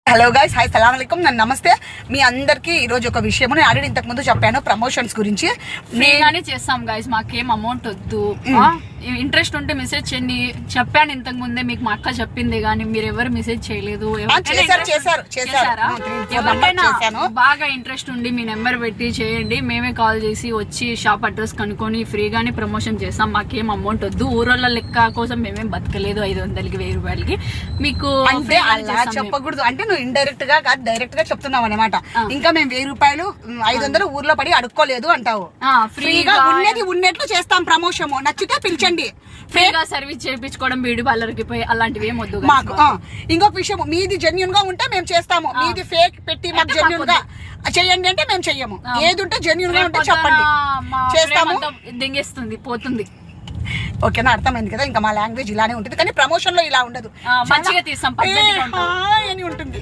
Hello guys, hi, సలాం అలైకుం, నన్ను నమస్తే. మీ అందరికి ఈ రోజు ఒక విషయం నేను ఆల్రెడీ ఇంతకు ముందు చెప్పాను, ప్రమోషన్స్ గురించి. ఫ్రీగానే చేస్తాం గైస్, మాకేం అమౌంట్ వద్దు. ఇంట్రెస్ట్ ఉంటే మెసేజ్ చేయండి. చెప్పాను ఇంతకు ముందే, మీకు మా అక్క చెప్పింది, కానీ మీరు ఎవరు మెసేజ్ చేయలేదు. ఎవరికైనా బాగా ఇంట్రెస్ట్ ఉండి మీ నెంబర్ పెట్టి చేయండి, మేమే కాల్ చేసి వచ్చి షాప్ అడ్రస్ కనుక్కొని ఫ్రీగానే ప్రమోషన్ చేస్తాం. మాకేం అమౌంట్ వద్దు. ఊరోళ్ళ లెక్క కోసం మేమేం బతకలేదు 500కి 1000 రూపాయలకి. మీకు అంటే అలా చెప్పకూడదు, అంటే నువ్వు ఇండైరెక్ట్ గా కాదు డైరెక్ట్ గా చెప్తున్నావు అనమాట. ఇంకా మేము 1000 రూపాయలు 500 ఊర్లో పడి అడుక్కోలేదు అంటావు. ఫ్రీగా ఉన్నది ఉన్నట్లు చేస్తాం ప్రమోషన్. నచ్చితే పిలిచండి. ఫ్రీగా సర్వీస్ చేయించుకోవడం, బ్యూటీ పార్లర్ కి పోయి అలాంటివి ఏం వద్దు మాకు. ఇంకొక విషయం, మీది జెన్యున్ గా ఉంటే మేము చేస్తాము. మీది ఫేక్ పెట్టి మాకు జెన్యున్ గా చెయ్యండి అంటే మేము చెయ్యము. ఏది ఉంటే జెన్యున్ గా ఉంటే చెప్పండి, చేస్తాము. దింగేస్తుంది, పోతుంది. ఓకేనా, అర్థమైంది కదా. ఇంకా మా లాంగ్వేజ్ ఇలానే ఉంటుంది, కానీ ప్రమోషన్ లో ఇలా ఉండదు. మంచిగా తీస్తాం, పద్ధతిగా ఉంటుంది. ఉంటుంది.